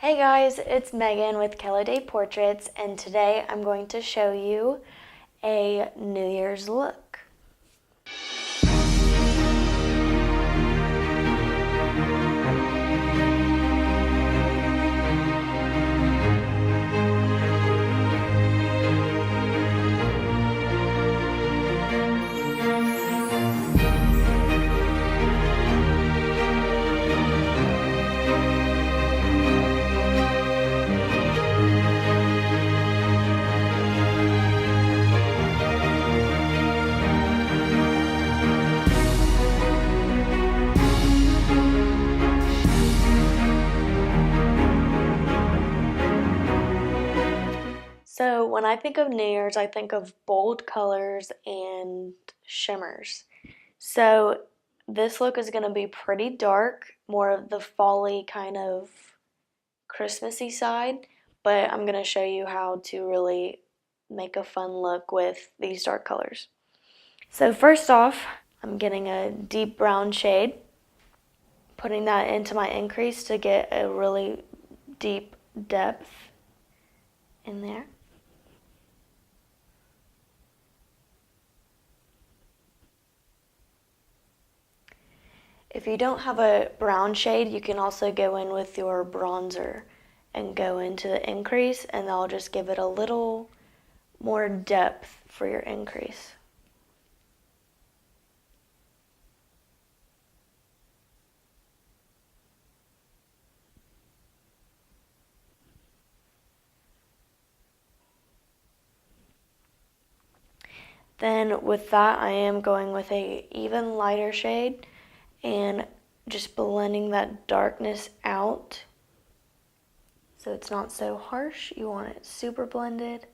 Hey guys, it's Megan with Kelly Day Portraits, and today I'm going to show you a New Year's look. So when I think of New Year's, I think of bold colors and shimmers. So this look is going to be pretty dark, more of the fall-y kind of Christmassy side, but I'm going to show you how to really make a fun look with these dark colors. So first off, I'm getting a deep brown shade, putting that into my increase to get a really deep depth in there. If you don't have a brown shade, you can also go in with your bronzer and go into the increase, and that'll just give it a little more depth for your increase. Then with that, I am going with a even lighter shade and just blending that darkness out so it's not so harsh. You want it super blended.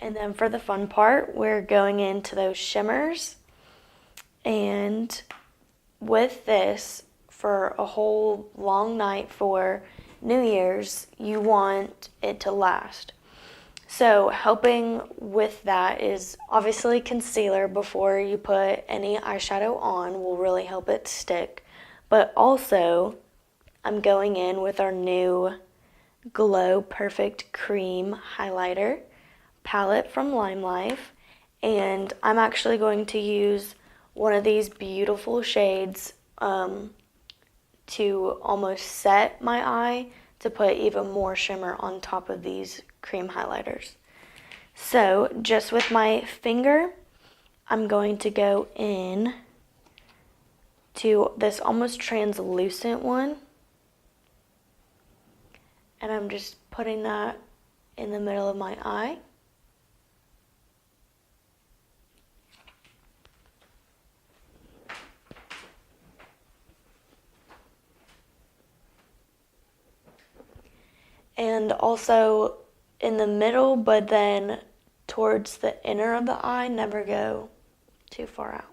And then for the fun part, we're going into those shimmers. And with this, for a whole long night for New Year's, you want it to last. So helping with that is obviously concealer before you put any eyeshadow on will really help it stick. But also, I'm going in with our new Glow Perfect Cream Highlighter palette from Lime Life. And I'm actually going to use one of these beautiful shades to almost set my eye to put even more shimmer on top of these cream highlighters. So just with my finger, I'm going to go in to this almost translucent one, and I'm just putting that in the middle of my eye. And also in the middle, but then towards the inner of the eye, never go too far out.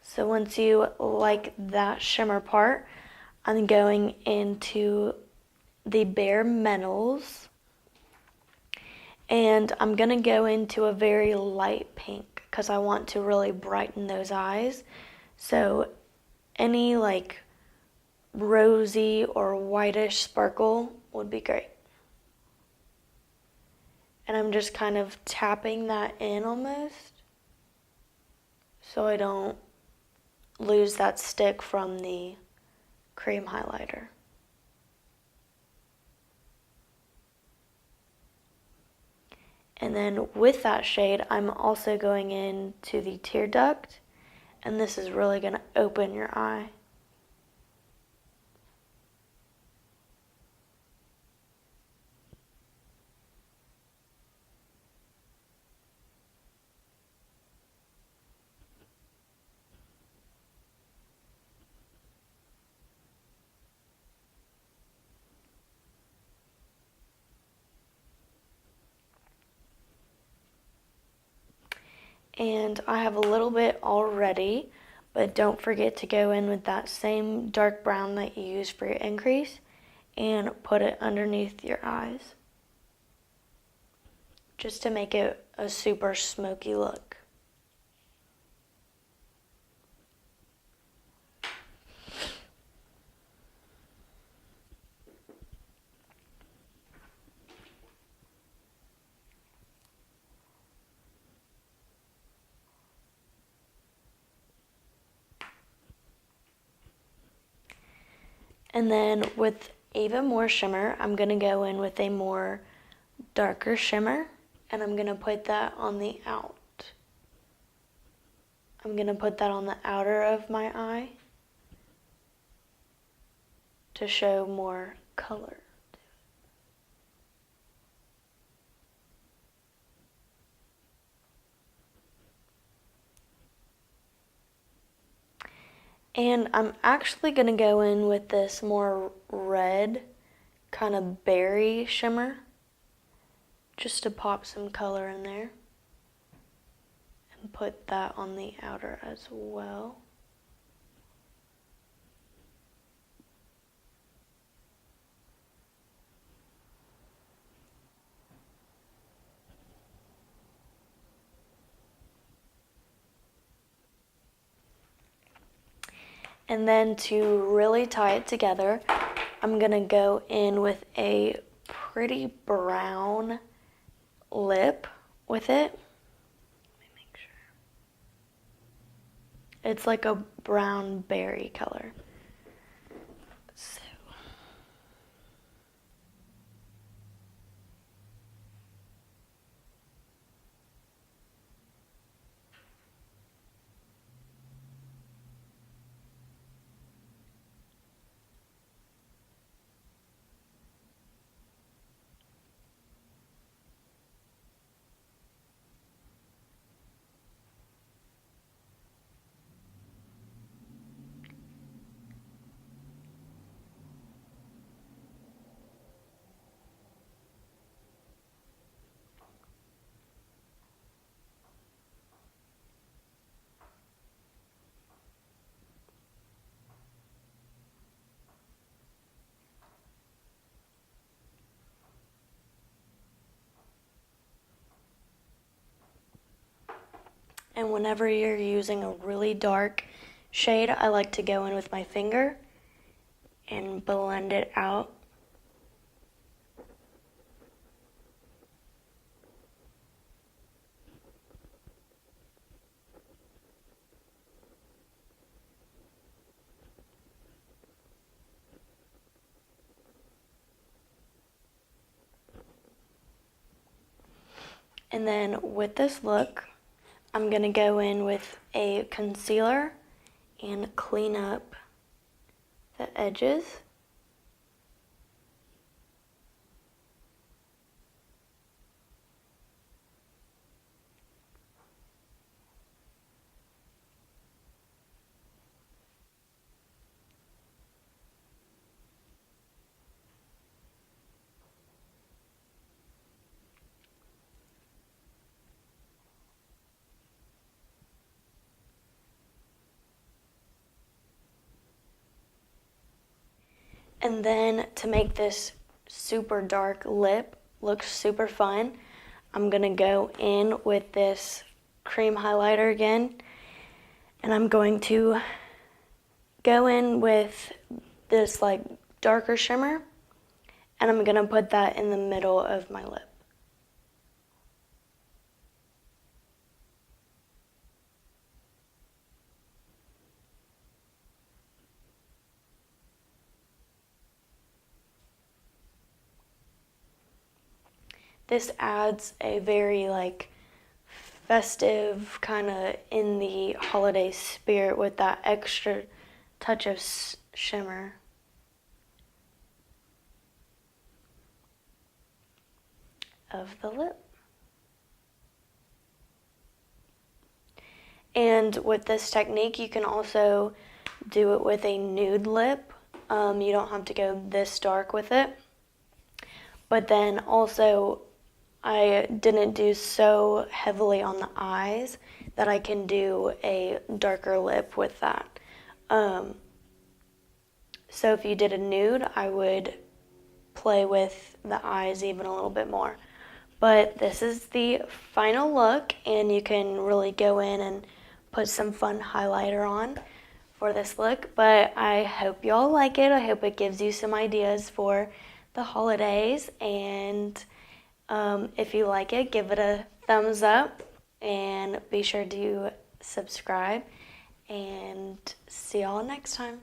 So once you like that shimmer part, I'm going into the Bare Metals. And I'm going to go into a very light pink because I want to really brighten those eyes. So any like rosy or whitish sparkle would be great. And I'm just kind of tapping that in almost so I don't lose that stick from the cream highlighter. And then with that shade, I'm also going into the tear duct, and this is really going to open your eye. And I have a little bit already, but don't forget to go in with that same dark brown that you used for your increase and put it underneath your eyes. just to make it a super smoky look. And then with even more shimmer, I'm going to go in with a more darker shimmer, and I'm going to put that on the out. I'm going to put that on the outer of my eye to show more color. And I'm actually going to go in with this more red kind of berry shimmer just to pop some color in there. And put that on the outer as well. And then to really tie it together, I'm going to go in with a pretty brown lip with it. Let me make sure. It's like a brown berry color. So. And whenever you're using a really dark shade, I like to go in with my finger and blend it out. And then with this look, I'm going to go in with a concealer and clean up the edges. And then to make this super dark lip look super fun, I'm gonna go in with this cream highlighter again, and I'm going to go in with this like darker shimmer, and I'm gonna put that in the middle of my lip. This adds a very like festive kind of in the holiday spirit with that extra touch of shimmer. Of the lip. And with this technique, you can also do it with a nude lip. You don't have to go this dark with it. But then also, I didn't do so heavily on the eyes that I can do a darker lip with that. So if you did a nude, I would play with the eyes even a little bit more. But this is the final look, and you can really go in and put some fun highlighter on for this look. But I hope y'all like it. I hope it gives you some ideas for the holidays. And if you like it, give it a thumbs up and be sure to subscribe. And see y'all next time.